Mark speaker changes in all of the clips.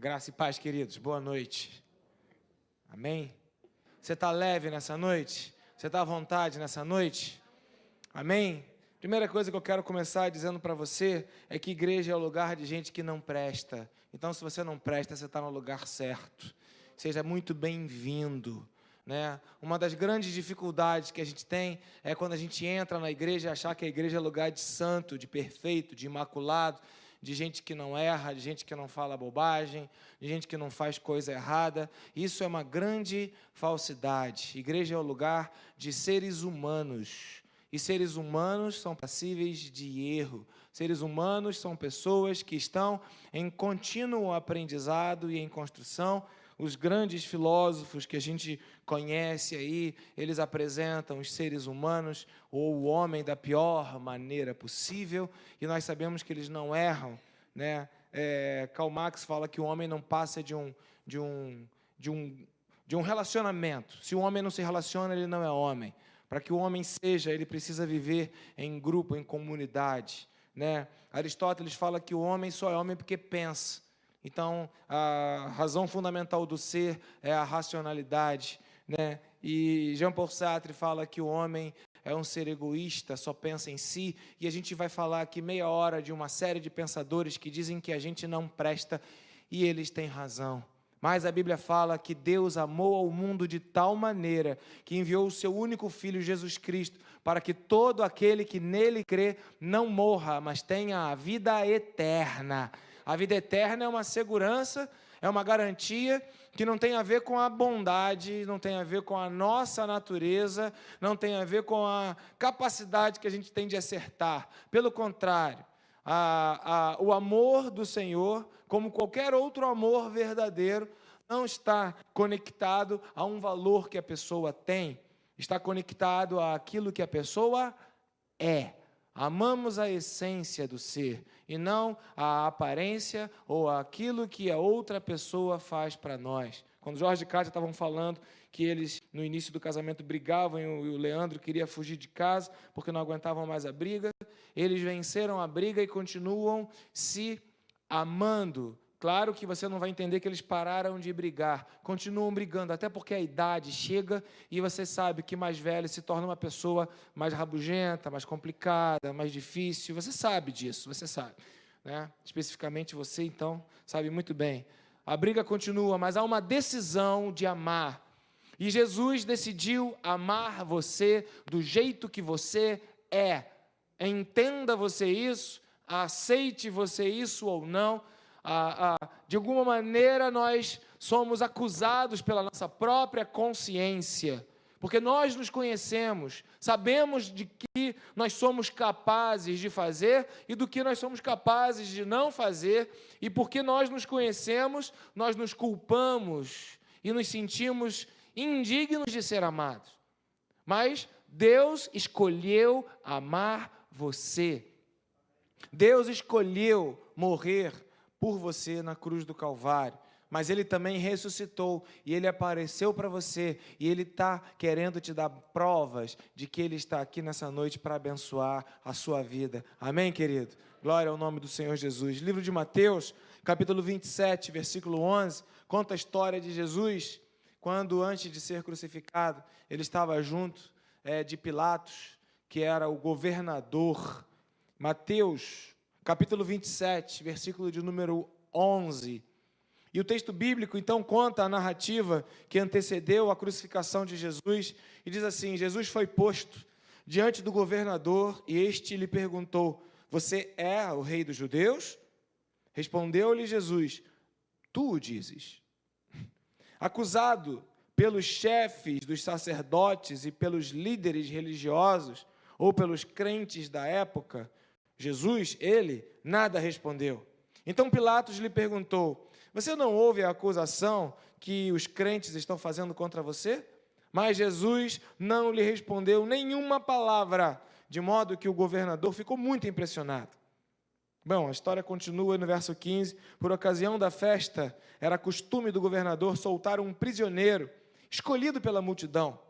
Speaker 1: Graça e paz, queridos. Boa noite. Amém? Você está leve nessa noite? Você está à vontade nessa noite? Amém? Primeira coisa que eu quero começar dizendo para você é que igreja é o lugar de gente que não presta. Então, se você não presta, você está no lugar certo. Seja muito bem-vindo. Né? Uma das grandes dificuldades que a gente tem é quando a gente entra na igreja e achar que a igreja é lugar de santo, de perfeito, de imaculado, de gente que não erra, de gente que não fala bobagem, de gente que não faz coisa errada. Isso é uma grande falsidade. Igreja é o lugar de seres humanos. E seres humanos são passíveis de erro. Seres humanos são pessoas que estão em contínuo aprendizado e em construção. Os grandes filósofos que a gente conhece aí, eles apresentam os seres humanos ou o homem da pior maneira possível, e nós sabemos que eles não erram, né? Karl Marx fala que o homem não passa de um relacionamento. Se o homem não se relaciona, ele não é homem. Para que o homem seja, ele precisa viver em grupo, em comunidade, né? Aristóteles fala que o homem só é homem porque pensa. Então, a razão fundamental do ser é a racionalidade, né? E Jean-Paul Sartre fala que o homem é um ser egoísta, só pensa em si, e a gente vai falar aqui meia hora de uma série de pensadores que dizem que a gente não presta, e eles têm razão. Mas a Bíblia fala que Deus amou ao mundo de tal maneira que enviou o seu único Filho, Jesus Cristo, para que todo aquele que nele crê não morra, mas tenha a vida eterna. A vida eterna é uma segurança, é uma garantia que não tem a ver com a bondade, não tem a ver com a nossa natureza, não tem a ver com a capacidade que a gente tem de acertar. Pelo contrário, o amor do Senhor, como qualquer outro amor verdadeiro, não está conectado a um valor que a pessoa tem, está conectado àquilo que a pessoa é. Amamos a essência do ser e não a aparência ou aquilo que a outra pessoa faz para nós. Quando Jorge e Cátia estavam falando que eles, no início do casamento, brigavam e o Leandro queria fugir de casa porque não aguentavam mais a briga, eles venceram a briga e continuam se amando. Claro que você não vai entender que eles pararam de brigar, continuam brigando, até porque a idade chega e você sabe que mais velho se torna uma pessoa mais rabugenta, mais complicada, mais difícil, você sabe disso, você sabe, né? Especificamente você, então, sabe muito bem. A briga continua, mas há uma decisão de amar, e Jesus decidiu amar você do jeito que você é. Entenda você isso, aceite você isso ou não. De alguma maneira nós somos acusados pela nossa própria consciência, porque nós nos conhecemos, sabemos de que nós somos capazes de fazer e do que nós somos capazes de não fazer, e porque nós nos conhecemos, nós nos culpamos e nos sentimos indignos de ser amados. Mas Deus escolheu amar você. Deus escolheu morrer por você na cruz do Calvário, mas Ele também ressuscitou, e Ele apareceu para você, e Ele está querendo te dar provas de que Ele está aqui nessa noite para abençoar a sua vida. Amém, querido? Glória ao nome do Senhor Jesus. Livro de Mateus, capítulo 27, versículo 11, conta a história de Jesus, quando antes de ser crucificado, Ele estava junto de Pilatos, que era o governador. Mateus, capítulo 27, versículo de número 11. E o texto bíblico, então, conta a narrativa que antecedeu a crucificação de Jesus, e diz assim: Jesus foi posto diante do governador, e este lhe perguntou: você é o rei dos judeus? Respondeu-lhe Jesus: tu o dizes. Acusado pelos chefes dos sacerdotes e pelos líderes religiosos, ou pelos crentes da época, Jesus, ele, nada respondeu. Então Pilatos lhe perguntou: você não ouve a acusação que os crentes estão fazendo contra você? Mas Jesus não lhe respondeu nenhuma palavra, de modo que o governador ficou muito impressionado. Bom, a história continua no verso 15. Por ocasião da festa, era costume do governador soltar um prisioneiro, escolhido pela multidão.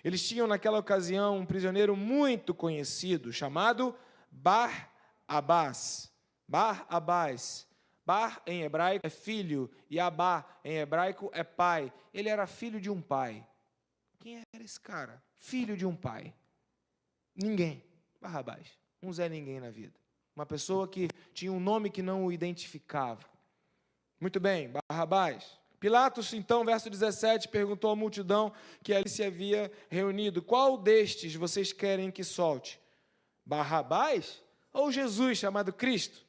Speaker 1: Eles tinham naquela ocasião um prisioneiro muito conhecido, chamado Bar-Abás. Bar-Abás. Bar, em hebraico, é filho, e Abá, em hebraico, é pai. Ele era filho de um pai. Quem era esse cara? Filho de um pai. Ninguém. Barrabás. Um Zé Ninguém na vida. Uma pessoa que tinha um nome que não o identificava. Muito bem, Barrabás. Pilatos, então, verso 17, perguntou à multidão que ali se havia reunido: qual destes vocês querem que solte? Barrabás ou Jesus, chamado Cristo?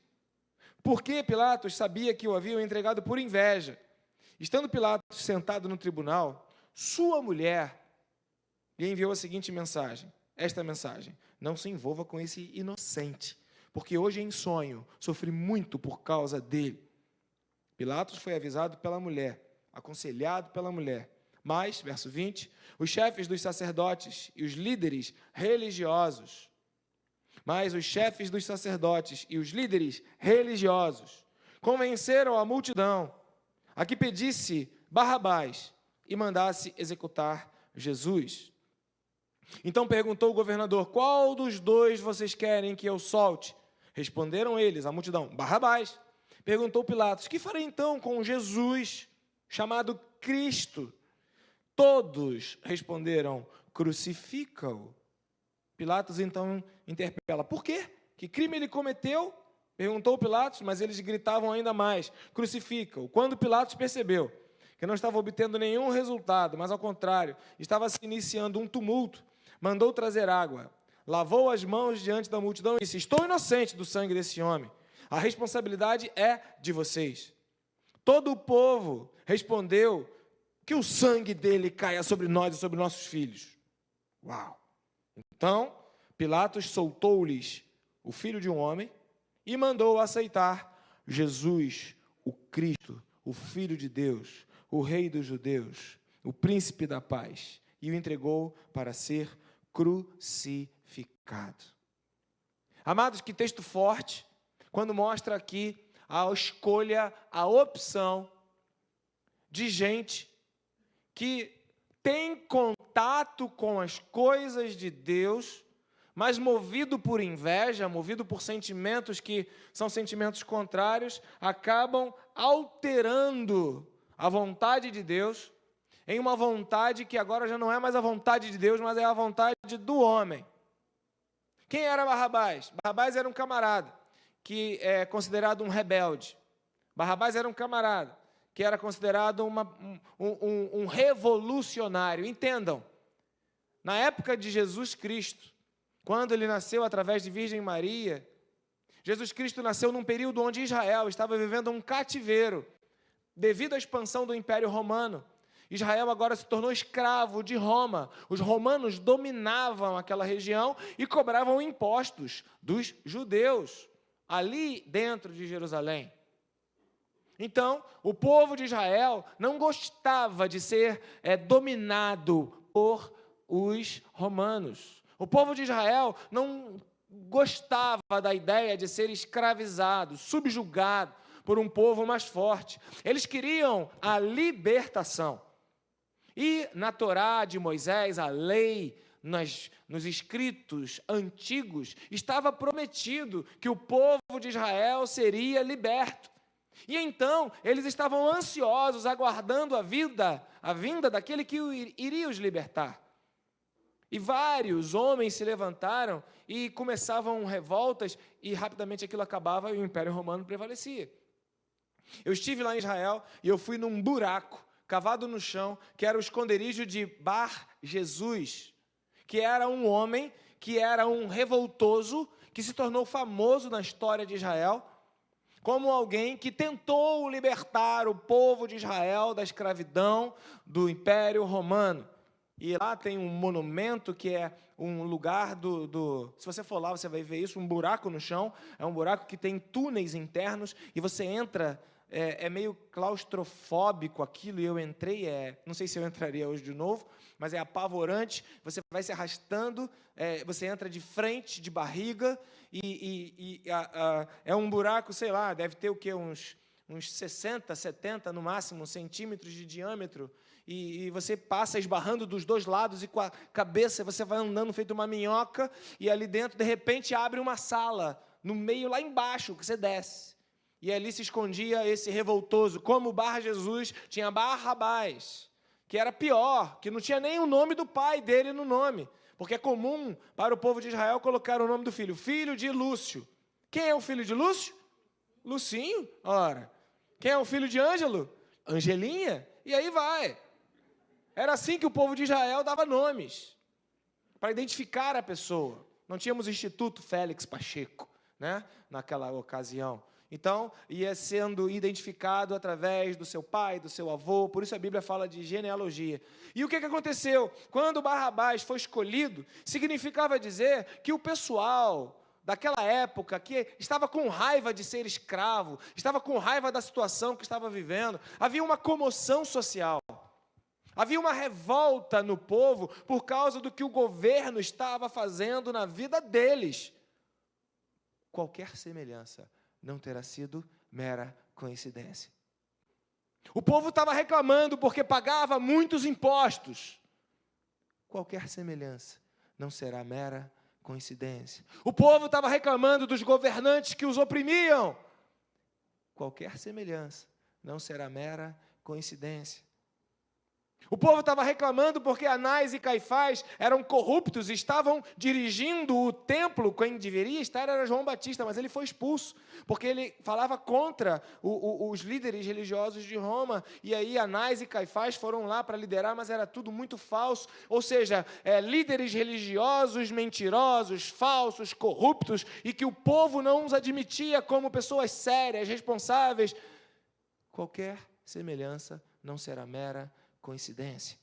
Speaker 1: Porque Pilatos sabia que o haviam entregado por inveja. Estando Pilatos sentado no tribunal, sua mulher lhe enviou a seguinte mensagem, esta mensagem: não se envolva com esse inocente, porque hoje em sonho sofri muito por causa dele. Pilatos foi avisado pela mulher, aconselhado pela mulher. Mas, verso 20, os chefes dos sacerdotes e os líderes religiosos, convenceram a multidão a que pedisse Barrabás e mandasse executar Jesus. Então perguntou o governador: qual dos dois vocês querem que eu solte? Responderam eles, a multidão: Barrabás. Perguntou Pilatos: que farei então com Jesus, chamado Cristo? Todos responderam: crucifica-o. Pilatos então interpela: por quê? Que crime ele cometeu? Perguntou Pilatos, mas eles gritavam ainda mais: crucifica-o. Quando Pilatos percebeu que não estava obtendo nenhum resultado, mas ao contrário, estava se iniciando um tumulto, mandou trazer água, lavou as mãos diante da multidão e disse: estou inocente do sangue desse homem. A responsabilidade é de vocês. Todo o povo respondeu: que o sangue dele caia sobre nós e sobre nossos filhos. Uau! Então, Pilatos soltou-lhes o filho de um homem e mandou aceitar Jesus, o Cristo, o Filho de Deus, o Rei dos Judeus, o Príncipe da Paz, e o entregou para ser crucificado. Amados, que texto forte, quando mostra aqui a escolha, a opção de gente que tem contato com as coisas de Deus, mas movido por inveja, movido por sentimentos que são sentimentos contrários, acabam alterando a vontade de Deus em uma vontade que agora já não é mais a vontade de Deus, mas é a vontade do homem. Quem era Barrabás? Barrabás era um camarada que é considerado um rebelde. Barrabás era um camarada que era considerado um revolucionário. Entendam, na época de Jesus Cristo, quando ele nasceu através de Virgem Maria, Jesus Cristo nasceu num período onde Israel estava vivendo um cativeiro, devido à expansão do Império Romano. Israel agora se tornou escravo de Roma. Os romanos dominavam aquela região e cobravam impostos dos judeus, ali dentro de Jerusalém. Então, o povo de Israel não gostava de ser dominado por os romanos. O povo de Israel não gostava da ideia de ser escravizado, subjugado por um povo mais forte. Eles queriam a libertação. E na Torá de Moisés, a lei, nos escritos antigos, estava prometido que o povo de Israel seria liberto. E então, eles estavam ansiosos, aguardando a vinda daquele que iria os libertar. E vários homens se levantaram e começavam revoltas, e rapidamente aquilo acabava e o Império Romano prevalecia. Eu estive lá em Israel e eu fui num buraco cavado no chão, que era o esconderijo de Bar Jesus, que era um homem, que era um revoltoso, que se tornou famoso na história de Israel, como alguém que tentou libertar o povo de Israel da escravidão do Império Romano. E lá tem um monumento que é um lugar se você for lá, você vai ver isso, um buraco no chão, é um buraco que tem túneis internos, e você entra, é meio claustrofóbico aquilo, e eu entrei, não sei se eu entraria hoje de novo, mas é apavorante, você vai se arrastando, você entra de frente, de barriga, é um buraco, sei lá, deve ter o quê? Uns 60, 70, no máximo, centímetros de diâmetro, e você passa esbarrando dos dois lados, e com a cabeça você vai andando feito uma minhoca, e ali dentro, de repente, abre uma sala, no meio, lá embaixo, que você desce. E ali se escondia esse revoltoso. Como Bar-Jesus, tinha Barrabás, que era pior, que não tinha nem o nome do pai dele no nome. Porque é comum para o povo de Israel colocar o nome do filho. Filho de Lúcio. Quem é o filho de Lúcio? Lucinho. Ora. Quem é o filho de Ângelo? Angelinha. E aí vai. Era assim que o povo de Israel dava nomes, para identificar a pessoa. Não tínhamos o Instituto Félix Pacheco, né, naquela ocasião. Então, ia sendo identificado através do seu pai, do seu avô, por isso a Bíblia fala de genealogia. E o que aconteceu? Quando Barrabás foi escolhido, significava dizer que o pessoal daquela época, que estava com raiva de ser escravo, estava com raiva da situação que estava vivendo, havia uma comoção social. Havia uma revolta no povo por causa do que o governo estava fazendo na vida deles. Qualquer semelhança não terá sido mera coincidência. O povo estava reclamando porque pagava muitos impostos. Qualquer semelhança não será mera coincidência. O povo estava reclamando dos governantes que os oprimiam. Qualquer semelhança não será mera coincidência. O povo estava reclamando porque Anás e Caifás eram corruptos e estavam dirigindo o templo. Quem deveria estar era João Batista, mas ele foi expulso, porque ele falava contra os líderes religiosos de Roma. E aí Anás e Caifás foram lá para liderar, mas era tudo muito falso. Ou seja, líderes religiosos, mentirosos, falsos, corruptos, e que o povo não os admitia como pessoas sérias, responsáveis. Qualquer semelhança não será mera coincidência.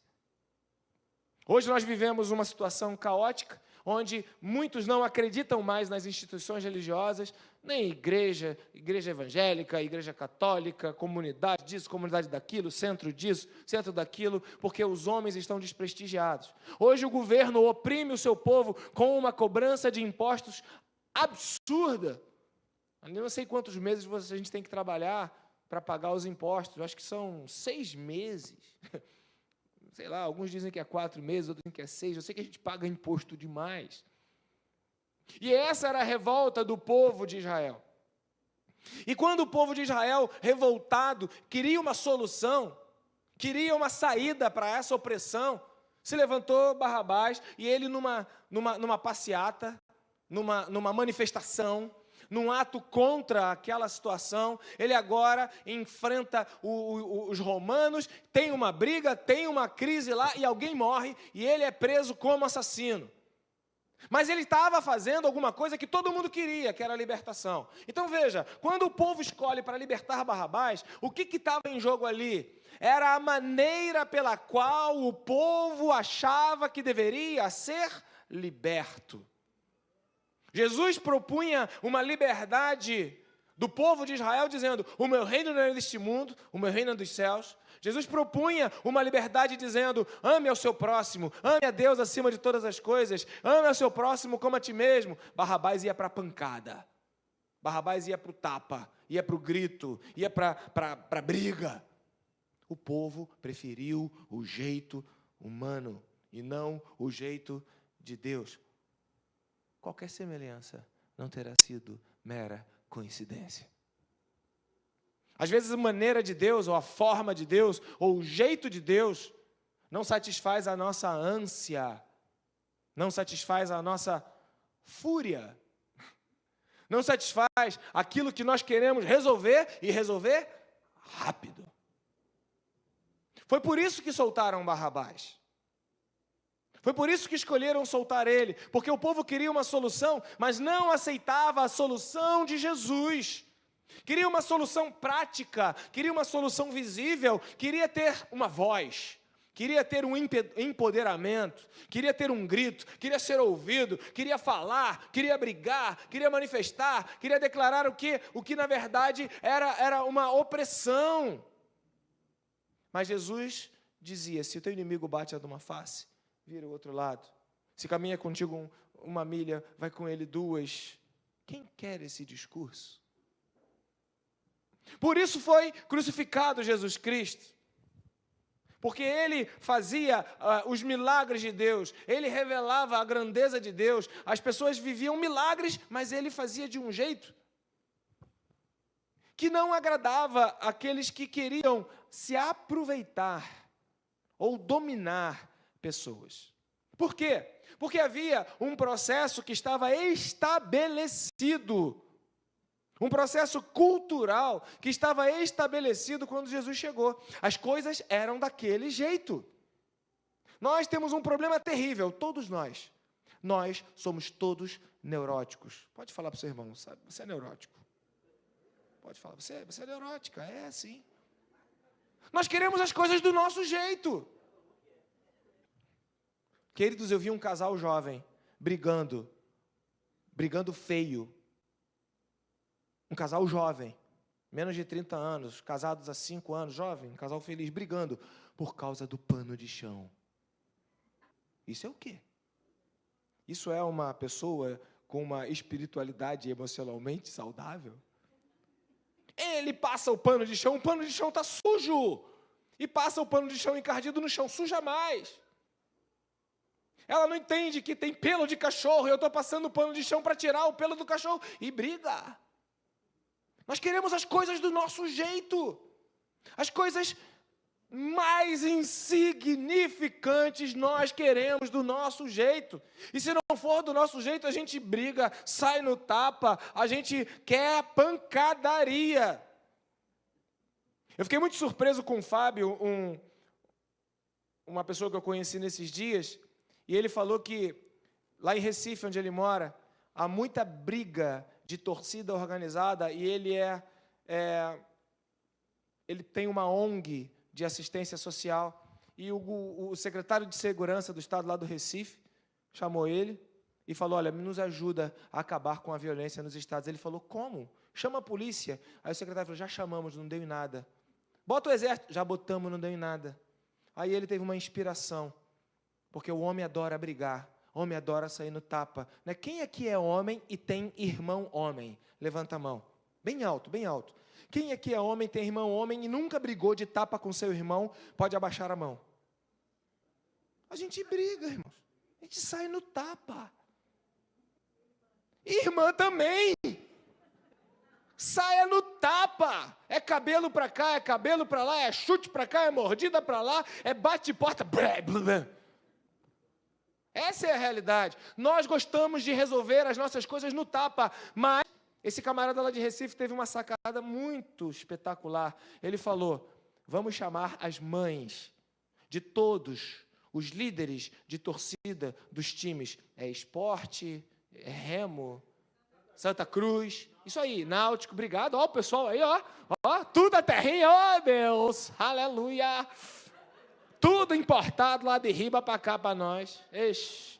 Speaker 1: Hoje nós vivemos uma situação caótica, onde muitos não acreditam mais nas instituições religiosas, nem igreja evangélica, igreja católica, comunidade disso, comunidade daquilo, centro disso, centro daquilo, porque os homens estão desprestigiados. Hoje o governo oprime o seu povo com uma cobrança de impostos absurda. Eu não sei quantos meses a gente tem que trabalhar para pagar os impostos. Eu acho que são 6 meses. Sei lá, alguns dizem que é 4 meses, outros dizem que é 6. Eu sei que a gente paga imposto demais. E essa era a revolta do povo de Israel. E quando o povo de Israel, revoltado, queria uma solução, queria uma saída para essa opressão, se levantou Barrabás e ele numa passeata, numa manifestação, num ato contra aquela situação, ele agora enfrenta os romanos, tem uma briga, tem uma crise lá, e alguém morre, e ele é preso como assassino. Mas ele estava fazendo alguma coisa que todo mundo queria, que era a libertação. Então veja, quando o povo escolhe para libertar Barrabás, o que estava em jogo ali? Era a maneira pela qual o povo achava que deveria ser liberto. Jesus propunha uma liberdade do povo de Israel, dizendo, o meu reino não é deste mundo, o meu reino é dos céus. Jesus propunha uma liberdade dizendo, ame ao seu próximo, ame a Deus acima de todas as coisas, ame ao seu próximo como a ti mesmo. Barrabás ia para a pancada, Barrabás ia para o tapa, ia para o grito, ia para a briga. O povo preferiu o jeito humano e não o jeito de Deus. Qualquer semelhança não terá sido mera coincidência. Às vezes a maneira de Deus, ou a forma de Deus, ou o jeito de Deus, não satisfaz a nossa ânsia, não satisfaz a nossa fúria, não satisfaz aquilo que nós queremos resolver e resolver rápido. Foi por isso que soltaram Barrabás. Foi por isso que escolheram soltar ele, porque o povo queria uma solução, mas não aceitava a solução de Jesus. Queria uma solução prática, queria uma solução visível, queria ter uma voz, queria ter um empoderamento, queria ter um grito, queria ser ouvido, queria falar, queria brigar, queria manifestar, queria declarar o que na verdade era uma opressão. Mas Jesus dizia, se o teu inimigo bate a tua face, vira o outro lado. Se caminha contigo uma milha, vai com ele 2. Quem quer esse discurso? Por isso foi crucificado Jesus Cristo. Porque ele fazia os milagres de Deus, ele revelava a grandeza de Deus. As pessoas viviam milagres, mas ele fazia de um jeito que não agradava àqueles que queriam se aproveitar ou dominar pessoas. Por quê? Porque havia um processo que estava estabelecido, um processo cultural que estava estabelecido quando Jesus chegou. As coisas eram daquele jeito. Nós temos um problema terrível, todos nós. Nós somos todos neuróticos. Pode falar para o seu irmão, sabe? Você é neurótico. Pode falar, você é neurótica, é sim. Nós queremos as coisas do nosso jeito. Queridos, eu vi um casal jovem brigando feio. Um casal jovem, menos de 30 anos, casados há 5 anos, jovem, um casal feliz, brigando por causa do pano de chão. Isso é o quê? Isso é uma pessoa com uma espiritualidade emocionalmente saudável? Ele passa o pano de chão está sujo. E passa o pano de chão encardido no chão, suja mais. Ela não entende que tem pelo de cachorro, e eu estou passando o pano de chão para tirar o pelo do cachorro, e briga. Nós queremos as coisas do nosso jeito. As coisas mais insignificantes nós queremos do nosso jeito. E se não for do nosso jeito, a gente briga, sai no tapa, a gente quer pancadaria. Eu fiquei muito surpreso com o Fábio, uma pessoa que eu conheci nesses dias, e ele falou que lá em Recife, onde ele mora, há muita briga de torcida organizada, e ele tem uma ONG de assistência social, e o secretário de segurança do estado lá do Recife chamou ele e falou, olha, nos ajuda a acabar com a violência nos estados. Ele falou, como? Chama a polícia. Aí o secretário falou, já chamamos, não deu em nada. Bota o exército, já botamos, não deu em nada. Aí ele teve uma inspiração, porque o homem adora brigar, o homem adora sair no tapa. Né? Quem aqui é homem e tem irmão homem? Levanta a mão. Bem alto, bem alto. Quem aqui é homem, tem irmão homem e nunca brigou de tapa com seu irmão, pode abaixar a mão. A gente briga, irmãos. A gente sai no tapa. Irmã também. Saia no tapa. É cabelo para cá, é cabelo para lá, é chute para cá, é mordida para lá, é bate porta. Blá, blá, blá. Essa é a realidade. Nós gostamos de resolver as nossas coisas no tapa, mas esse camarada lá de Recife teve uma sacada muito espetacular. Ele falou, vamos chamar as mães de todos os líderes de torcida dos times. É esporte, é remo, Santa Cruz, isso aí, Náutico, obrigado. Ó, o pessoal aí, ó, tudo a terrinha, ó Deus, aleluia. Tudo importado lá de riba para cá para nós. Ixi.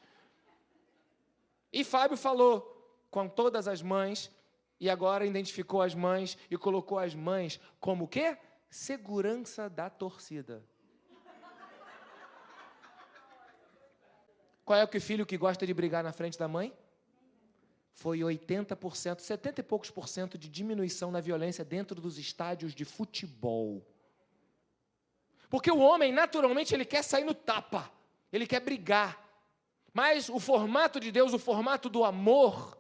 Speaker 1: E Fábio falou com todas as mães, e agora identificou as mães e colocou as mães como o quê? Segurança da torcida. Qual é o filho que gosta de brigar na frente da mãe? Foi 80%, 70 e poucos por cento de diminuição na violência dentro dos estádios de futebol. Porque o homem, naturalmente, ele quer sair no tapa, ele quer brigar. Mas o formato de Deus, o formato do amor,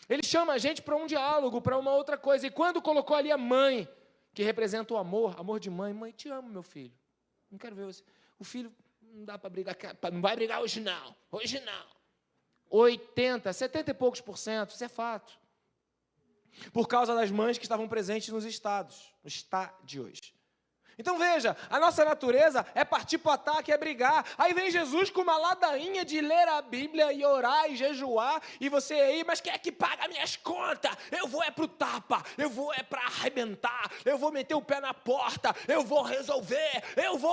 Speaker 1: ele chama a gente para um diálogo, para uma outra coisa. E quando colocou ali a mãe, que representa o amor de mãe, mãe, te amo, meu filho. Não quero ver você. O filho, não dá para brigar, não vai brigar hoje não, hoje não. 80, 70 e poucos por cento, isso é fato. Por causa das mães que estavam presentes nos estádios. Então veja, a nossa natureza é partir para o ataque, é brigar. Aí vem Jesus com uma ladainha de ler a Bíblia e orar e jejuar. E você aí, mas quem é que paga minhas contas? Eu vou é para o tapa, eu vou é para arrebentar, eu vou meter o pé na porta, eu vou resolver,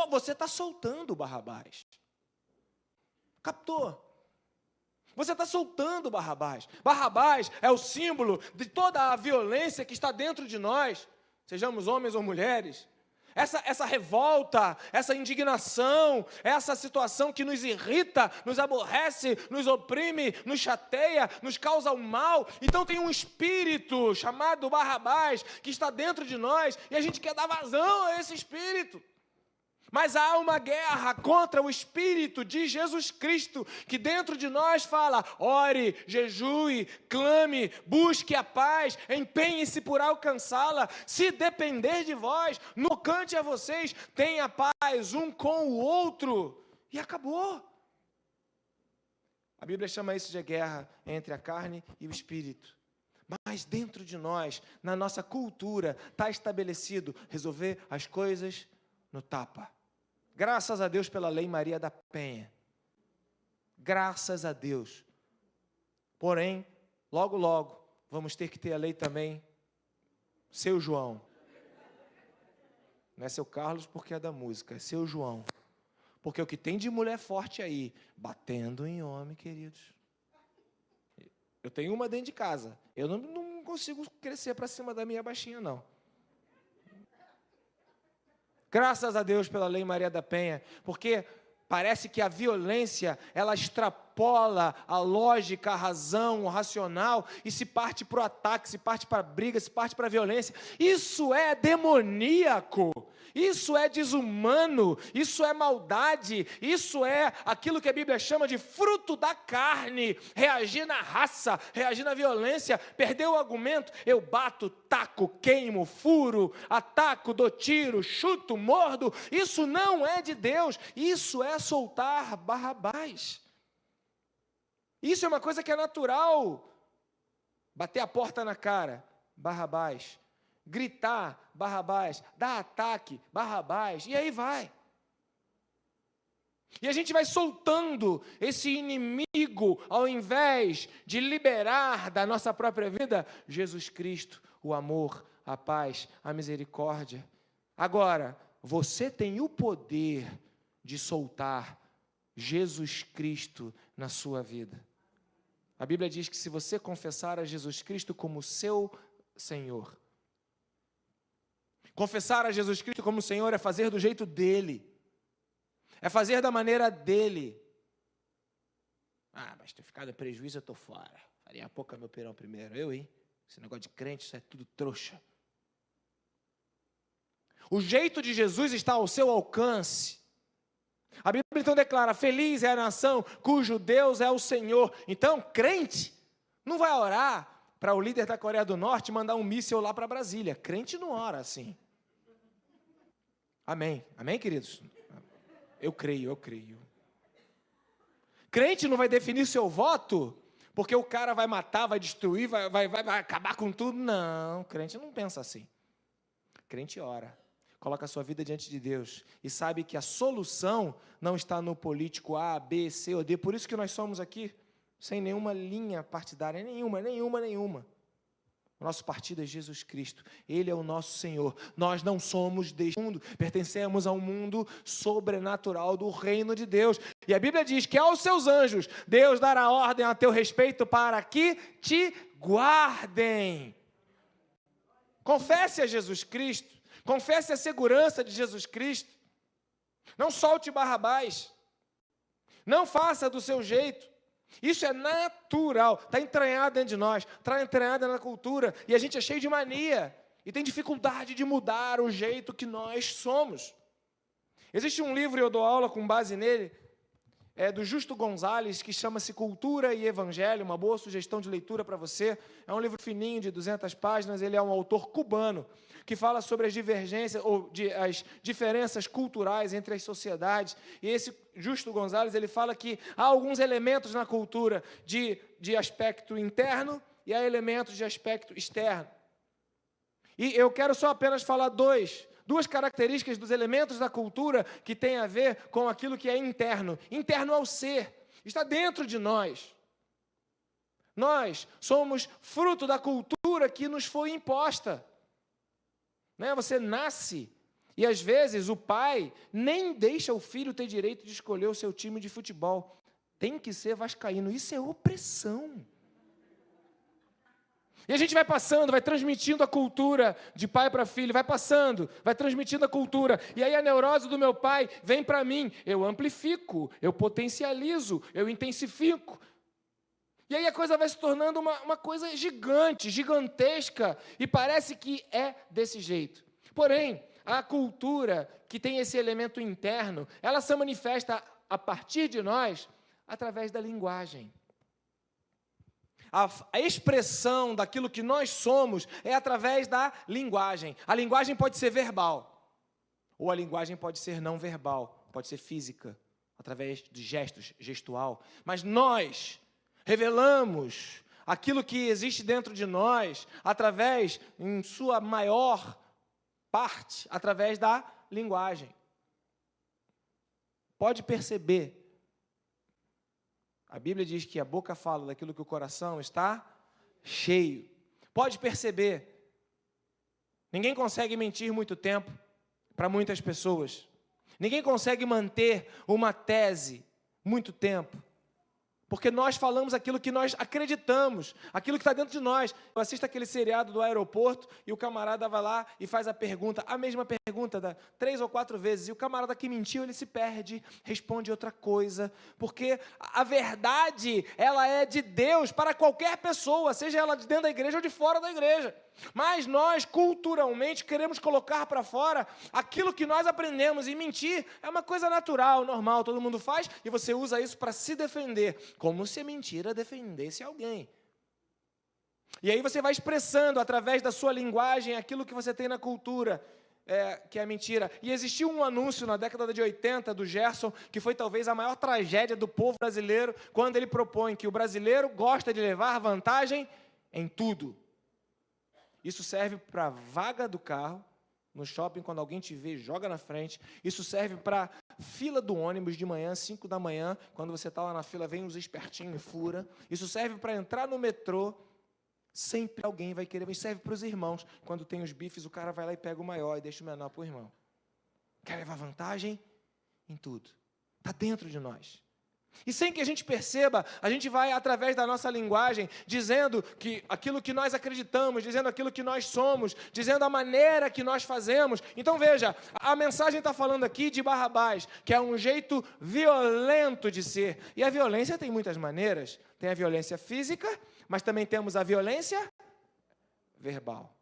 Speaker 1: Você está soltando o Barrabás. Captou? Você está soltando o Barrabás. Barrabás é o símbolo de toda a violência que está dentro de nós, sejamos homens ou mulheres. Essa revolta, essa indignação, essa situação que nos irrita, nos aborrece, nos oprime, nos chateia, nos causa o mal. Então tem um espírito chamado Barrabás que está dentro de nós e a gente quer dar vazão a esse espírito. Mas há uma guerra contra o Espírito de Jesus Cristo, que dentro de nós fala: ore, jejue, clame, busque a paz, empenhe-se por alcançá-la. Se depender de vós, no cante a vocês, tenha paz um com o outro. E acabou. A Bíblia chama isso de guerra entre a carne e o Espírito. Mas dentro de nós, na nossa cultura, está estabelecido resolver as coisas no tapa. Graças a Deus pela Lei Maria da Penha. Graças a Deus. Porém, logo, logo, vamos ter que ter a lei também, Seu João. Não é Seu Carlos porque é da música, é Seu João. Porque o que tem de mulher forte aí, batendo em homem, queridos. Eu tenho uma dentro de casa. Eu não consigo crescer para cima da minha baixinha, não. Graças a Deus pela Lei Maria da Penha, porque parece que a violência, ela extrapola a lógica, a razão, o racional, e se parte para o ataque, se parte para a briga, se parte para a violência. Isso é demoníaco, isso é desumano, isso é maldade, isso é aquilo que a Bíblia chama de fruto da carne, reagir na raça, reagir na violência, perdeu o argumento, eu bato, taco, queimo, furo, ataco, dou tiro, chuto, mordo. Isso não é de Deus, isso é soltar Barrabás. Isso é uma coisa que é natural. Bater a porta na cara, Barrabás. Gritar, Barrabás. Dar ataque, Barrabás. E aí vai. E a gente vai soltando esse inimigo, ao invés de liberar da nossa própria vida Jesus Cristo, o amor, a paz, a misericórdia. Agora, você tem o poder de soltar Jesus Cristo na sua vida. A Bíblia diz que se você confessar a Jesus Cristo como seu Senhor, confessar a Jesus Cristo como Senhor é fazer do jeito dele, é fazer da maneira dele. Mas ter ficado em prejuízo, eu estou fora. Faria a pouco meu pirão primeiro. Eu, hein? Esse negócio de crente, isso é tudo trouxa. O jeito de Jesus está ao seu alcance. A Bíblia então declara: feliz é a nação cujo Deus é o Senhor. Então, crente não vai orar para o líder da Coreia do Norte mandar um míssil lá para Brasília. Crente não ora assim. Amém. Amém, queridos? Eu creio. Crente não vai definir seu voto porque o cara vai matar, vai destruir, vai acabar com tudo. Não, crente não pensa assim. Crente ora. Coloca a sua vida diante de Deus e sabe que a solução não está no político A, B, C ou D. Por isso que nós somos aqui sem nenhuma linha partidária, nenhuma. O nosso partido é Jesus Cristo. Ele é o nosso Senhor. Nós não somos deste mundo, pertencemos ao mundo sobrenatural do reino de Deus. E a Bíblia diz que aos seus anjos Deus dará ordem a teu respeito para que te guardem. Confesse a Jesus Cristo. Confesse a segurança de Jesus Cristo. Não solte Barrabás. Não faça do seu jeito. Isso é natural, está entranhado dentro de nós, está entranhado na cultura, e a gente é cheio de mania, e tem dificuldade de mudar o jeito que nós somos. Existe um livro, eu dou aula com base nele, do Justo Gonzalez, que chama-se Cultura e Evangelho, uma boa sugestão de leitura para você. É um livro fininho, de 200 páginas, ele é um autor cubano, que fala sobre as divergências, as diferenças culturais entre as sociedades. E esse Justo Gonzalez, ele fala que há alguns elementos na cultura de aspecto interno e há elementos de aspecto externo. E eu quero só apenas falar duas características dos elementos da cultura que têm a ver com aquilo que é interno. Interno ao ser, está dentro de nós. Nós somos fruto da cultura que nos foi imposta. Você nasce e, às vezes, o pai nem deixa o filho ter direito de escolher o seu time de futebol. Tem que ser vascaíno. Isso é opressão. E a gente vai passando, vai transmitindo a cultura de pai para filho, vai passando, vai transmitindo a cultura. E aí a neurose do meu pai vem para mim. Eu amplifico, eu potencializo, eu intensifico. E aí a coisa vai se tornando uma coisa gigantesca, e parece que é desse jeito. Porém, a cultura que tem esse elemento interno, ela se manifesta a partir de nós através da linguagem. A expressão daquilo que nós somos é através da linguagem. A linguagem pode ser verbal, ou a linguagem pode ser não verbal, pode ser física, através de gestos, gestual. Mas nós revelamos aquilo que existe dentro de nós, através, em sua maior parte, através da linguagem. Pode perceber. A Bíblia diz que a boca fala daquilo que o coração está cheio. Pode perceber. Ninguém consegue mentir muito tempo para muitas pessoas. Ninguém consegue manter uma tese muito tempo. Porque nós falamos aquilo que nós acreditamos, aquilo que está dentro de nós. Eu assisto aquele seriado do aeroporto e o camarada vai lá e faz a pergunta, a mesma pergunta, 3 ou 4 vezes. E o camarada que mentiu, ele se perde, responde outra coisa. Porque a verdade, ela é de Deus para qualquer pessoa, seja ela de dentro da igreja ou de fora da igreja. Mas nós, culturalmente, queremos colocar para fora aquilo que nós aprendemos. E mentir é uma coisa natural, normal, todo mundo faz, e você usa isso para se defender, como se a mentira defendesse alguém. E aí você vai expressando, através da sua linguagem, aquilo que você tem na cultura, que é mentira. E existiu um anúncio na década de 80, do Gerson, que foi talvez a maior tragédia do povo brasileiro, quando ele propõe que o brasileiro gosta de levar vantagem em tudo. Isso serve para a vaga do carro, no shopping, quando alguém te vê, joga na frente. Isso serve para a fila do ônibus de manhã, 5 da manhã, quando você está lá na fila, vem uns espertinhos e fura. Isso serve para entrar no metrô, sempre alguém vai querer. Isso serve para os irmãos. Quando tem os bifes, o cara vai lá e pega o maior e deixa o menor para o irmão. Quer levar vantagem em tudo. Está dentro de nós. E sem que a gente perceba, a gente vai, através da nossa linguagem, dizendo que aquilo que nós acreditamos, dizendo aquilo que nós somos, dizendo a maneira que nós fazemos. Então veja, a mensagem está falando aqui de Barrabás, que é um jeito violento de ser. E a violência tem muitas maneiras. Tem a violência física, mas também temos a violência verbal.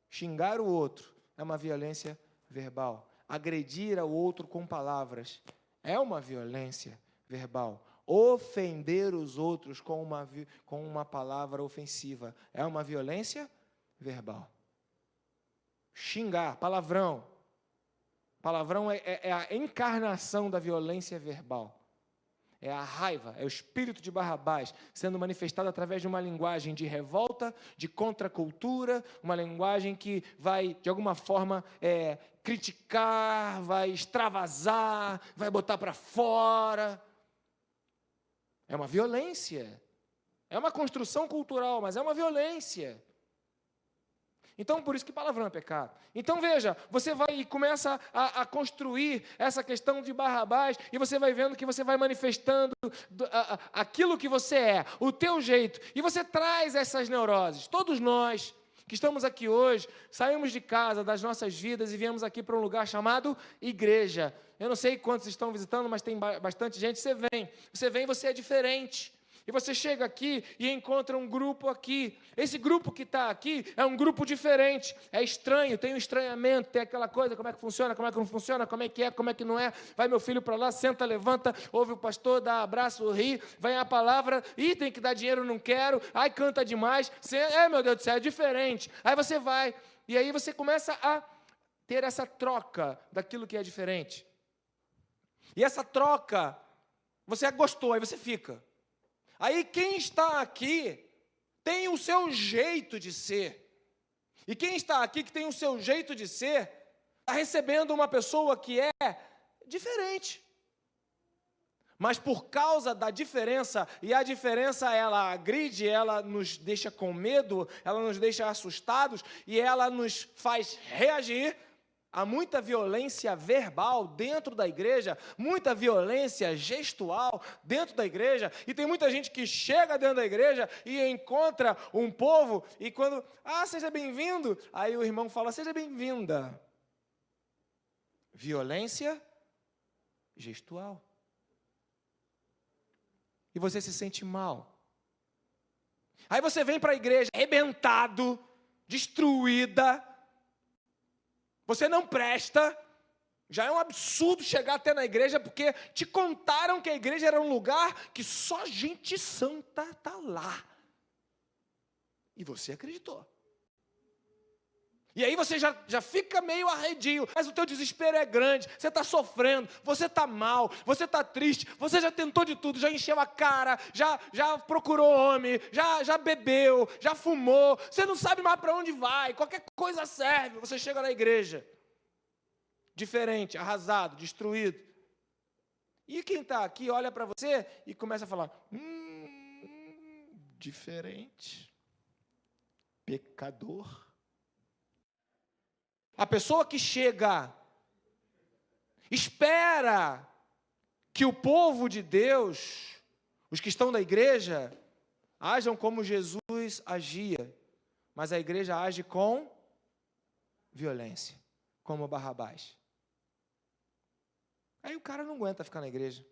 Speaker 1: Xingar o outro é uma violência verbal. Agredir ao outro com palavras é uma violência verbal. Ofender os outros com uma palavra ofensiva é uma violência verbal. Xingar, palavrão. Palavrão é a encarnação da violência verbal. É a raiva, é o espírito de Barrabás sendo manifestado através de uma linguagem de revolta, de contracultura, uma linguagem que vai, de alguma forma, criticar, vai extravasar, vai botar para fora. É uma violência. É uma construção cultural, mas é uma violência. Então, por isso que palavrão é pecado. Então, veja, você vai e começa a construir essa questão de Barrabás, e você vai vendo que você vai manifestando aquilo que você é, o teu jeito, e você traz essas neuroses. Todos nós que estamos aqui hoje, saímos de casa, das nossas vidas, e viemos aqui para um lugar chamado igreja. Eu não sei quantos estão visitando, mas tem bastante gente. Você vem, você é diferente. E você chega aqui e encontra um grupo aqui. Esse grupo que está aqui é um grupo diferente. É estranho, tem um estranhamento, tem aquela coisa, como é que funciona, como é que não funciona, como é que não é. Vai meu filho para lá, senta, levanta, ouve o pastor, dá abraço, ri, vem a palavra, tem que dar dinheiro, não quero, canta demais. Meu Deus do céu, é diferente. Aí você vai, e aí você começa a ter essa troca daquilo que é diferente. E essa troca, você gostou, aí você fica. Aí quem está aqui tem o seu jeito de ser. E quem está aqui que tem o seu jeito de ser, está recebendo uma pessoa que é diferente. Mas por causa da diferença, e a diferença ela agride, ela nos deixa com medo, ela nos deixa assustados, e ela nos faz reagir. Há muita violência verbal dentro da igreja, muita violência gestual dentro da igreja, e tem muita gente que chega dentro da igreja e encontra um povo, e quando, seja bem-vindo, aí o irmão fala, seja bem-vinda. Violência gestual. E você se sente mal. Aí você vem para a igreja arrebentado, destruída, Você não presta. Já é um absurdo chegar até na igreja, porque te contaram que a igreja era um lugar que só gente santa está lá. E você acreditou. E aí você já fica meio arredio, mas o teu desespero é grande, você está sofrendo, você está mal, você está triste, você já tentou de tudo, já encheu a cara, já procurou homem, já bebeu, já fumou, você não sabe mais para onde vai, qualquer coisa serve, você chega na igreja, diferente, arrasado, destruído. E quem está aqui olha para você e começa a falar, diferente, pecador. A pessoa que chega, espera que o povo de Deus, os que estão na igreja, ajam como Jesus agia, mas a igreja age com violência, como Barrabás. Aí o cara não aguenta ficar na igreja.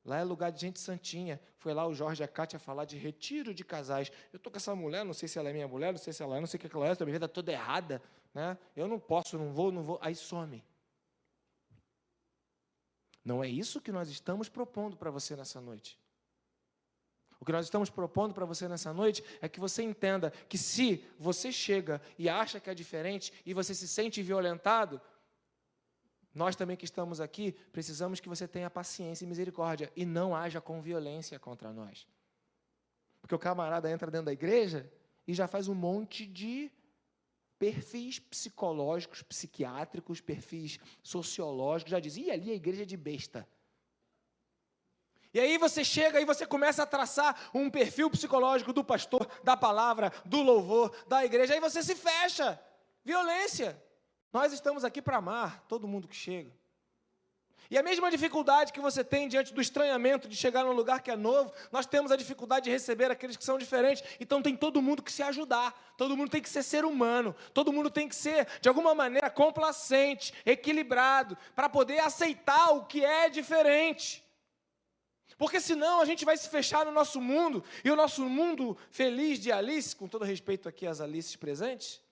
Speaker 1: Lá é lugar de gente santinha. Foi lá o Jorge e a Kátia falar de retiro de casais. Eu estou com essa mulher, não sei se ela é minha mulher, não sei se ela é, não sei o que ela é, a minha vida toda errada, né? Eu não posso, não vou. Aí some. Não é isso que nós estamos propondo para você nessa noite. O que nós estamos propondo para você nessa noite é que você entenda que se você chega e acha que é diferente e você se sente violentado, nós também que estamos aqui, precisamos que você tenha paciência e misericórdia e não haja com violência contra nós. Porque o camarada entra dentro da igreja e já faz um monte de perfis psicológicos, psiquiátricos, perfis sociológicos, já diz, ali a igreja é de besta. E aí você chega e você começa a traçar um perfil psicológico do pastor, da palavra, do louvor, da igreja, aí você se fecha. Violência. Nós estamos aqui para amar todo mundo que chega. E a mesma dificuldade que você tem diante do estranhamento de chegar num lugar que é novo, nós temos a dificuldade de receber aqueles que são diferentes. Então tem todo mundo que se ajudar, todo mundo tem que ser humano, todo mundo tem que ser, de alguma maneira, complacente, equilibrado, para poder aceitar o que é diferente. Porque senão a gente vai se fechar no nosso mundo, e o nosso mundo feliz de Alice, com todo respeito aqui às Alices presentes,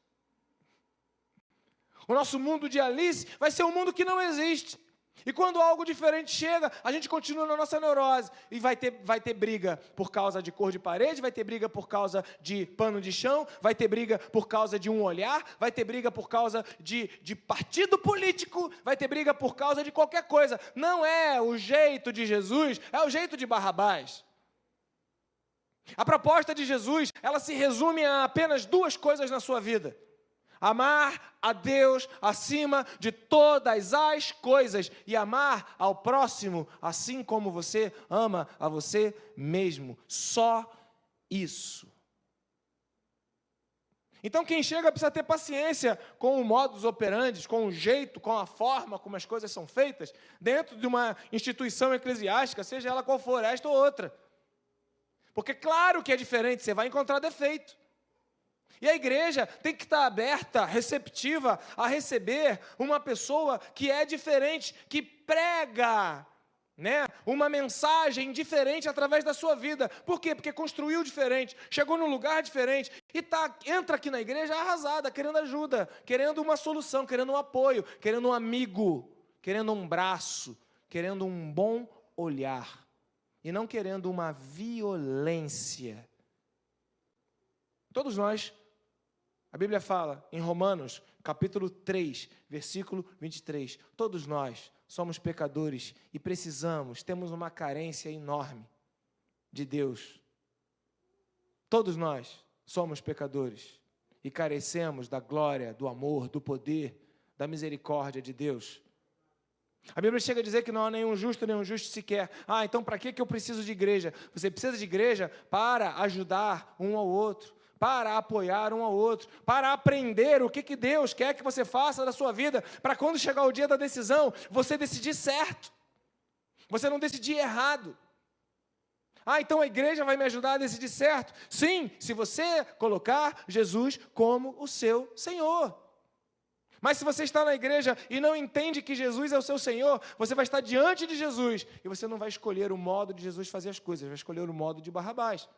Speaker 1: o nosso mundo de Alice vai ser um mundo que não existe. E quando algo diferente chega, a gente continua na nossa neurose. E vai ter briga por causa de cor de parede, vai ter briga por causa de pano de chão, vai ter briga por causa de um olhar, vai ter briga por causa de partido político, vai ter briga por causa de qualquer coisa. Não é o jeito de Jesus, é o jeito de Barrabás. A proposta de Jesus, ela se resume a apenas duas coisas na sua vida. Amar a Deus acima de todas as coisas e amar ao próximo assim como você ama a você mesmo. Só isso. Então quem chega precisa ter paciência com o modus operandi, com o jeito, com a forma como as coisas são feitas dentro de uma instituição eclesiástica, seja ela qual for, esta ou outra. Porque claro que é diferente, você vai encontrar defeito. E a igreja tem que estar aberta, receptiva a receber uma pessoa que é diferente, que prega, né, uma mensagem diferente através da sua vida. Por quê? Porque construiu diferente, chegou num lugar diferente e entra aqui na igreja arrasada, querendo ajuda, querendo uma solução, querendo um apoio, querendo um amigo, querendo um braço, querendo um bom olhar e não querendo uma violência. Todos nós, a Bíblia fala em Romanos, capítulo 3, versículo 23, todos nós somos pecadores e temos uma carência enorme de Deus. Todos nós somos pecadores e carecemos da glória, do amor, do poder, da misericórdia de Deus. A Bíblia chega a dizer que não há nenhum justo sequer. Então para que eu preciso de igreja? Você precisa de igreja para ajudar um ao outro, para apoiar um ao outro, para aprender o que Deus quer que você faça da sua vida, para quando chegar o dia da decisão, você decidir certo, você não decidir errado. Então a igreja vai me ajudar a decidir certo? Sim, se você colocar Jesus como o seu Senhor. Mas se você está na igreja e não entende que Jesus é o seu Senhor, você vai estar diante de Jesus e você não vai escolher o modo de Jesus fazer as coisas, vai escolher o modo de Barrabás.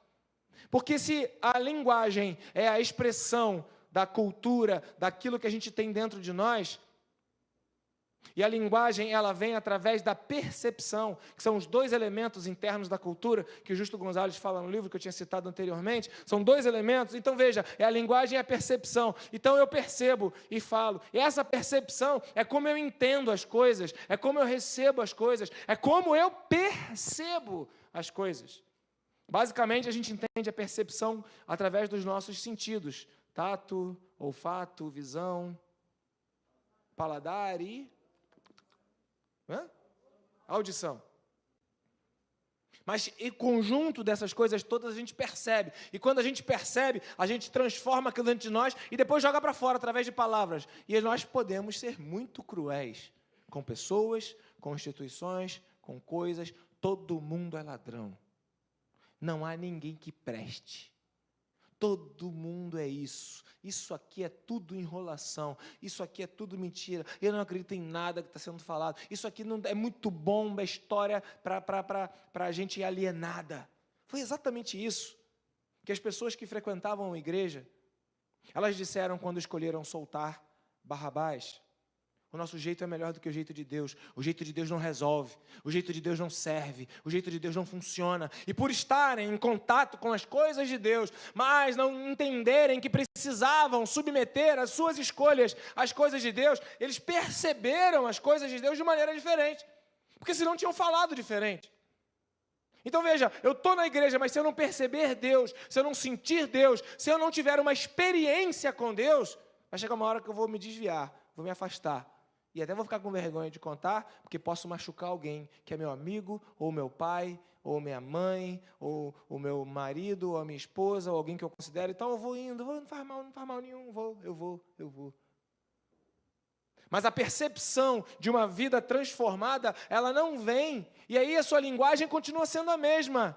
Speaker 1: Porque se a linguagem é a expressão da cultura, daquilo que a gente tem dentro de nós. E a linguagem, ela vem através da percepção, que são os dois elementos internos da cultura, que o Justo Gonzalez fala no livro que eu tinha citado anteriormente. São dois elementos. Então, veja, é a linguagem e a percepção. Então, eu percebo e falo. E essa percepção é como eu entendo as coisas, é como eu recebo as coisas, é como eu percebo as coisas. Basicamente, a gente entende a percepção através dos nossos sentidos. Tato, olfato, visão, paladar e audição. Mas em conjunto dessas coisas todas a gente percebe. E quando a gente percebe, a gente transforma aquilo dentro de nós e depois joga para fora através de palavras. E nós podemos ser muito cruéis com pessoas, com instituições, com coisas. Todo mundo é ladrão. Não há ninguém que preste. Todo mundo é isso. Isso aqui é tudo enrolação. Isso aqui é tudo mentira. Eu não acredito em nada que está sendo falado. Isso aqui não é muito bom, é história para a gente alienada. Foi exatamente isso que as pessoas que frequentavam a igreja, elas disseram quando escolheram soltar Barrabás. O nosso jeito é melhor do que o jeito de Deus. O jeito de Deus não resolve. O jeito de Deus não serve. O jeito de Deus não funciona. E por estarem em contato com as coisas de Deus, mas não entenderem que precisavam submeter as suas escolhas às coisas de Deus, eles perceberam as coisas de Deus de maneira diferente. Porque senão tinham falado diferente. Então veja, eu estou na igreja, mas se eu não perceber Deus, se eu não sentir Deus, se eu não tiver uma experiência com Deus, vai chegar uma hora que eu vou me desviar, vou me afastar. E até vou ficar com vergonha de contar, porque posso machucar alguém, que é meu amigo, ou meu pai, ou minha mãe, ou o meu marido, ou a minha esposa, ou alguém que eu considero. Então eu vou indo, não faz mal nenhum, eu vou. Mas a percepção de uma vida transformada, ela não vem. E aí a sua linguagem continua sendo a mesma.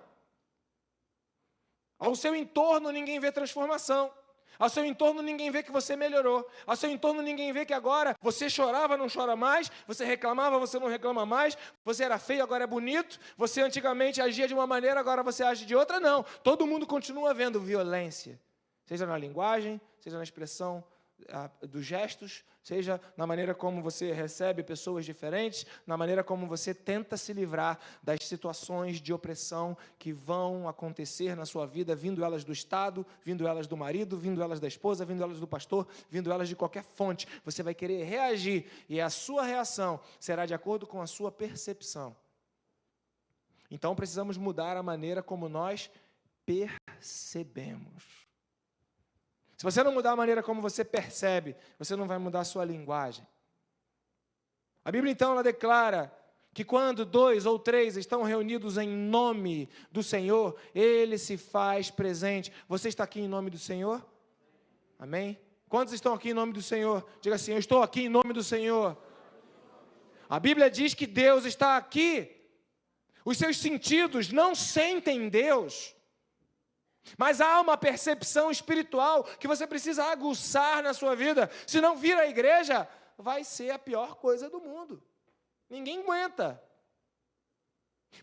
Speaker 1: Ao seu entorno ninguém vê transformação. Ao seu entorno ninguém vê que você melhorou. Ao seu entorno ninguém vê que agora você chorava, não chora mais. Você reclamava, você não reclama mais. Você era feio, agora é bonito. Você antigamente agia de uma maneira, agora você age de outra. Não, todo mundo continua vendo violência. Seja na linguagem, seja na expressão dos gestos, seja na maneira como você recebe pessoas diferentes, na maneira como você tenta se livrar das situações de opressão que vão acontecer na sua vida, vindo elas do Estado, vindo elas do marido, vindo elas da esposa, vindo elas do pastor, vindo elas de qualquer fonte. Você vai querer reagir e a sua reação será de acordo com a sua percepção. Então precisamos mudar a maneira como nós percebemos. Se você não mudar a maneira como você percebe, você não vai mudar a sua linguagem. A Bíblia, então, ela declara que quando 2 ou 3 estão reunidos em nome do Senhor, Ele se faz presente. Você está aqui em nome do Senhor? Amém? Quantos estão aqui em nome do Senhor? Diga assim, eu estou aqui em nome do Senhor. A Bíblia diz que Deus está aqui. Os seus sentidos não sentem Deus. Mas há uma percepção espiritual que você precisa aguçar na sua vida. Se não vir à igreja, vai ser a pior coisa do mundo. Ninguém aguenta.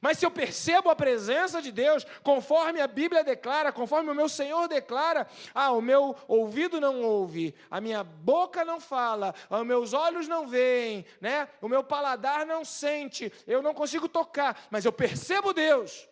Speaker 1: Mas se eu percebo a presença de Deus, conforme a Bíblia declara, conforme o meu Senhor declara, o meu ouvido não ouve, a minha boca não fala, os meus olhos não veem, né? O meu paladar não sente, eu não consigo tocar, mas eu percebo Deus.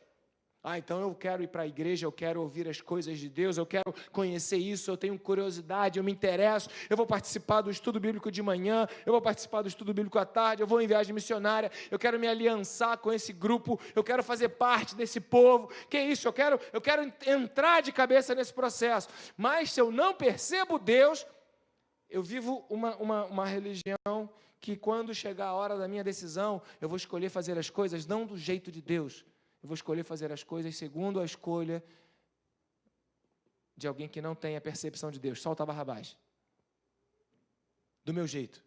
Speaker 1: Então eu quero ir para a igreja, eu quero ouvir as coisas de Deus, eu quero conhecer isso, eu tenho curiosidade, eu me interesso, eu vou participar do estudo bíblico de manhã, eu vou participar do estudo bíblico à tarde, eu vou em viagem missionária, eu quero me aliançar com esse grupo, eu quero fazer parte desse povo. Que isso? Eu quero entrar de cabeça nesse processo. Mas se eu não percebo Deus, eu vivo uma religião que quando chegar a hora da minha decisão, eu vou escolher fazer as coisas não do jeito de Deus. Eu vou escolher fazer as coisas segundo a escolha de alguém que não tem a percepção de Deus. Solta Barrabás. Do meu jeito.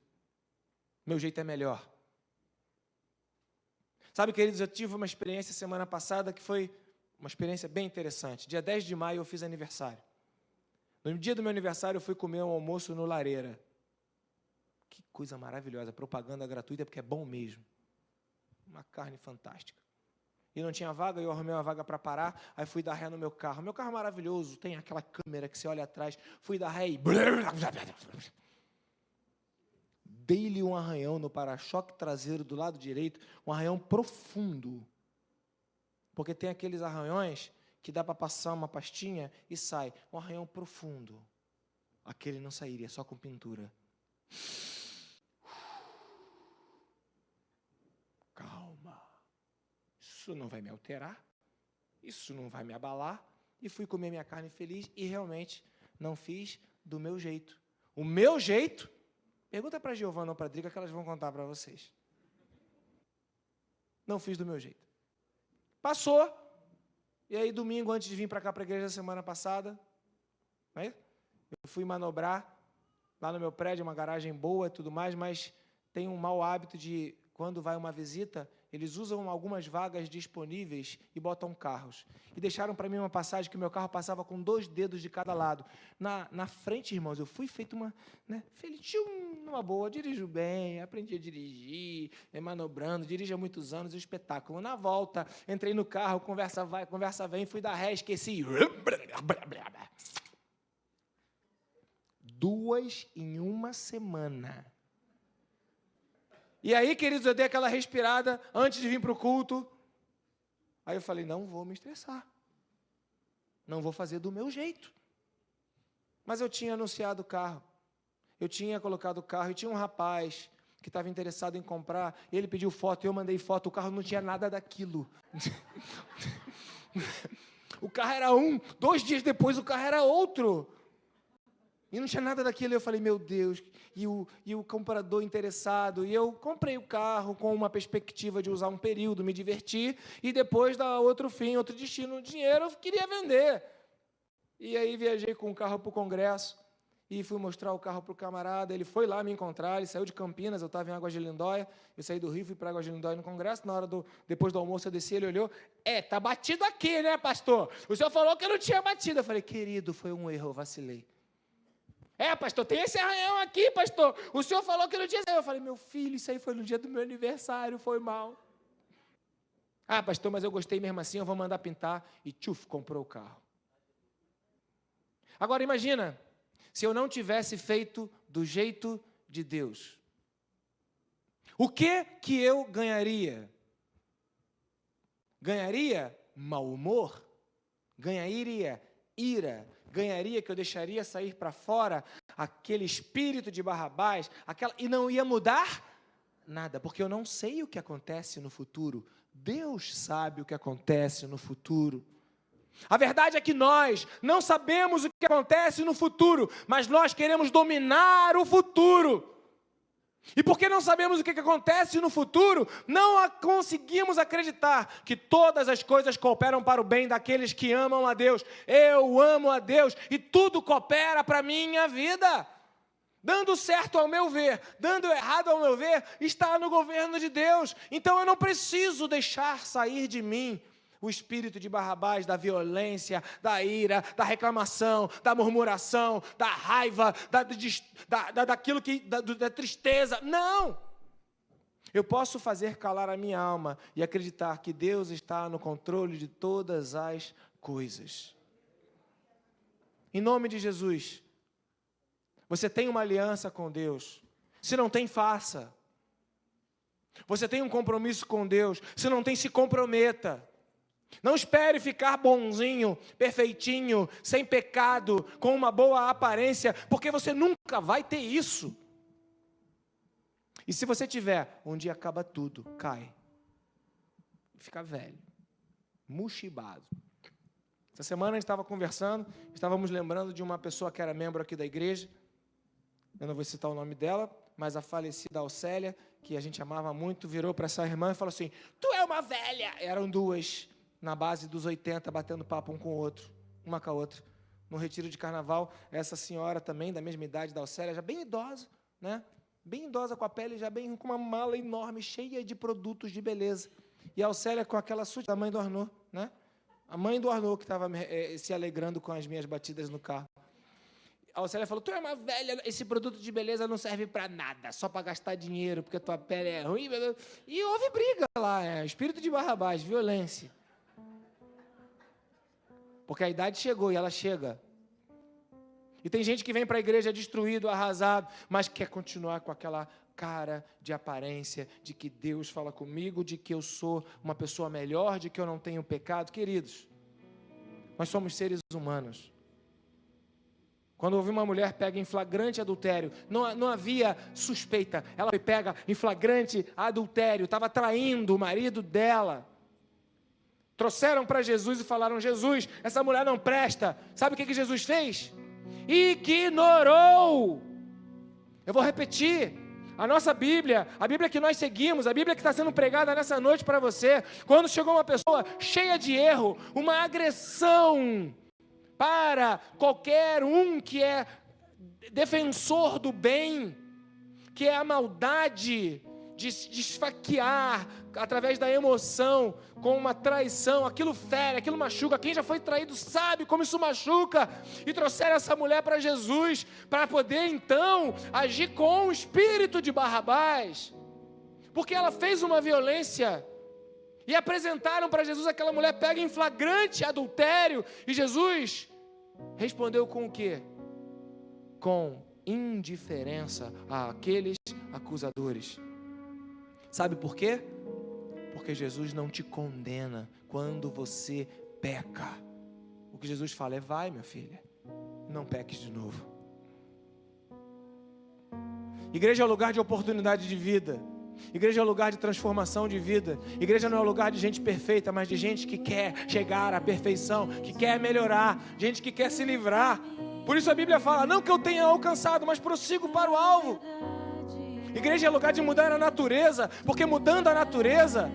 Speaker 1: Meu jeito é melhor. Sabe, queridos, eu tive uma experiência semana passada que foi uma experiência bem interessante. Dia 10 de maio eu fiz aniversário. No dia do meu aniversário eu fui comer um almoço no Lareira. Que coisa maravilhosa. Propaganda gratuita porque é bom mesmo. Uma carne fantástica. e não tinha vaga, eu arrumei uma vaga para parar, aí fui dar ré no meu carro. Meu carro é maravilhoso, tem aquela câmera que você olha atrás, fui dar ré e... Dei-lhe um arranhão no para-choque traseiro do lado direito, um arranhão profundo. Porque tem aqueles arranhões que dá para passar uma pastinha e sai. Um arranhão profundo. Aquele não sairia, só com pintura. Calma. Isso não vai me alterar. Isso não vai me abalar. E fui comer minha carne feliz e realmente não fiz do meu jeito. O meu jeito... Pergunta para a Giovana ou para a Drica que elas vão contar para vocês. Não fiz do meu jeito. Passou. E aí, domingo, antes de vir para cá, para a igreja, semana passada, né, eu fui manobrar lá no meu prédio, uma garagem boa e tudo mais, mas tem um mau hábito de, quando vai uma visita, eles usam algumas vagas disponíveis e botam carros. E deixaram para mim uma passagem que o meu carro passava com 2 dedos de cada lado. Na frente, irmãos, eu fui feito uma... feliz, numa boa, dirijo bem, aprendi a dirigir, manobrando, dirijo há muitos anos, um espetáculo. Na volta, entrei no carro, conversa vai, conversa vem, fui dar ré, esqueci. 2 em uma semana. E aí, queridos, eu dei aquela respirada antes de vir para o culto. Aí eu falei, não vou me estressar. Não vou fazer do meu jeito. Mas eu tinha anunciado o carro. Eu tinha colocado o carro e tinha um rapaz que estava interessado em comprar. Ele pediu foto, eu mandei foto. O carro não tinha nada daquilo. O carro era 2 dias depois o carro era outro. E não tinha nada daquilo, eu falei, meu Deus, e o comprador interessado, e eu comprei o carro com uma perspectiva de usar um período, me divertir, e depois dar outro fim, outro destino, dinheiro, eu queria vender. E aí viajei com o carro para o congresso, e fui mostrar o carro para o camarada, ele foi lá me encontrar, ele saiu de Campinas, eu estava em Águas de Lindóia, eu saí do Rio, fui para Águas de Lindóia no congresso, depois do almoço eu desci, ele olhou, tá batido aqui, né, pastor? O senhor falou que eu não tinha batido. Eu falei, querido, foi um erro, eu vacilei. Pastor, tem esse arranhão aqui, pastor. O senhor falou que não tinha. Eu falei, meu filho, isso aí foi no dia do meu aniversário, foi mal. Pastor, mas eu gostei mesmo assim, eu vou mandar pintar. E comprou o carro. Agora, imagina, se eu não tivesse feito do jeito de Deus. O que eu ganharia? Ganharia mau humor? Ganharia ira? Ganharia que eu deixaria sair para fora aquele espírito de Barrabás, e não ia mudar nada, porque eu não sei o que acontece no futuro. Deus sabe o que acontece no futuro. A verdade é que nós não sabemos o que acontece no futuro, mas nós queremos dominar o futuro. E porque não sabemos o que acontece no futuro, não conseguimos acreditar que todas as coisas cooperam para o bem daqueles que amam a Deus. Eu amo a Deus e tudo coopera para a minha vida. Dando certo ao meu ver, dando errado ao meu ver, está no governo de Deus. Então eu não preciso deixar sair de mim o espírito de Barrabás, da violência, da ira, da reclamação, da murmuração, da raiva, daquilo da tristeza. Não! Eu posso fazer calar a minha alma e acreditar que Deus está no controle de todas as coisas. Em nome de Jesus, você tem uma aliança com Deus. Se não tem, faça. Você tem um compromisso com Deus. Se não tem, se comprometa. Não espere ficar bonzinho, perfeitinho, sem pecado, com uma boa aparência, porque você nunca vai ter isso. E se você tiver, um dia acaba tudo, cai. Fica velho, mochibado. Essa semana a gente estava conversando, estávamos lembrando de uma pessoa que era membro aqui da igreja, eu não vou citar o nome dela, mas a falecida Alcélia, que a gente amava muito, virou para essa irmã e falou assim, tu é uma velha. Eram 2, na base dos 80, batendo papo um com o outro, uma com a outra. No retiro de carnaval, essa senhora também, da mesma idade da Alcélia, já bem idosa, né? Bem idosa, com a pele já bem, com uma mala enorme, cheia de produtos de beleza. E a Alcélia com aquela suja da mãe do Arnaud, né? A mãe do Arnaud que estava se alegrando com as minhas batidas no carro. A Océlia falou, tu é uma velha, esse produto de beleza não serve para nada, só para gastar dinheiro, porque a tua pele é ruim. E houve briga lá, espírito de Barrabás, violência. Porque a idade chegou e ela chega. E tem gente que vem para a igreja destruído, arrasado, mas quer continuar com aquela cara de aparência, de que Deus fala comigo, de que eu sou uma pessoa melhor, de que eu não tenho pecado. Queridos, nós somos seres humanos. Quando houve uma mulher pega em flagrante adultério, não havia suspeita, ela foi pega em flagrante adultério, estava traindo o marido dela. Trouxeram para Jesus e falaram, Jesus, essa mulher não presta. Sabe o que Jesus fez? Ignorou. Eu vou repetir, a nossa Bíblia, a Bíblia que nós seguimos, a Bíblia que está sendo pregada nessa noite para você, quando chegou uma pessoa cheia de erro, uma agressão, para qualquer um que é defensor do bem, que é a maldade de esfaquear através da emoção, com uma traição, aquilo fere, aquilo machuca. Quem já foi traído sabe como isso machuca. E trouxeram essa mulher para Jesus, para poder então agir com o espírito de Barrabás, porque ela fez uma violência. E apresentaram para Jesus aquela mulher pega em flagrante adultério. E Jesus respondeu com o quê? Com indiferença àqueles acusadores. Sabe por quê? Porque Jesus não te condena quando você peca. O que Jesus fala é, vai, minha filha, não peques de novo. Igreja é um lugar de oportunidade de vida. Igreja é um lugar de transformação de vida. Igreja não é um lugar de gente perfeita, mas de gente que quer chegar à perfeição, que quer melhorar, gente que quer se livrar. Por isso a Bíblia fala, não que eu tenha alcançado, mas prossigo para o alvo. Igreja é lugar de mudar a natureza, porque mudando a natureza,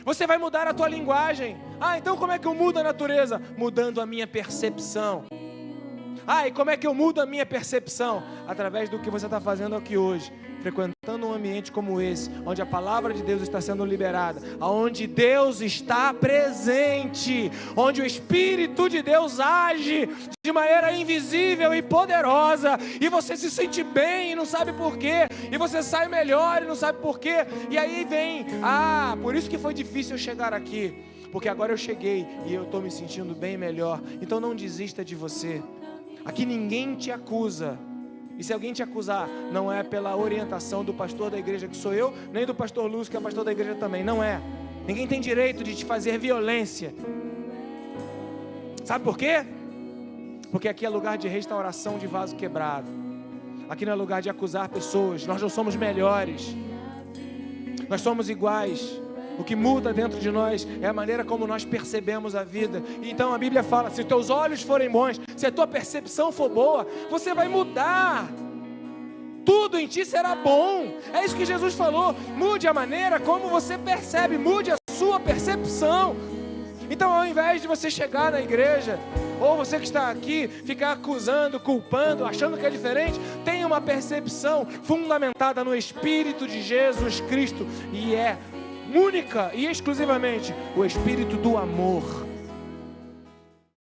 Speaker 1: você vai mudar a tua linguagem. Então como é que eu mudo a natureza? Mudando a minha percepção. E como é que eu mudo a minha percepção? Através do que você está fazendo aqui hoje, frequentando um ambiente como esse, onde a palavra de Deus está sendo liberada, onde Deus está presente, onde o Espírito de Deus age de maneira invisível e poderosa, e você se sente bem e não sabe por quê, e você sai melhor e não sabe por quê, e aí vem, por isso que foi difícil eu chegar aqui, porque agora eu cheguei e eu estou me sentindo bem melhor. Então não desista de você. Aqui ninguém te acusa. E se alguém te acusar, não é pela orientação do pastor da igreja, que sou eu, nem do pastor Lúcio, que é pastor da igreja também. Não é. Ninguém tem direito de te fazer violência. Sabe por quê? Porque aqui é lugar de restauração de vaso quebrado. Aqui não é lugar de acusar pessoas. Nós não somos melhores. Nós somos iguais. O que muda dentro de nós é a maneira como nós percebemos a vida. Então a Bíblia fala, se teus olhos forem bons, se a tua percepção for boa, você vai mudar. Tudo em ti será bom. É isso que Jesus falou. Mude a maneira como você percebe, mude a sua percepção. Então ao invés de você chegar na igreja, ou você que está aqui, ficar acusando, culpando, achando que é diferente, tenha uma percepção fundamentada no Espírito de Jesus Cristo, e é única e exclusivamente o Espírito do amor.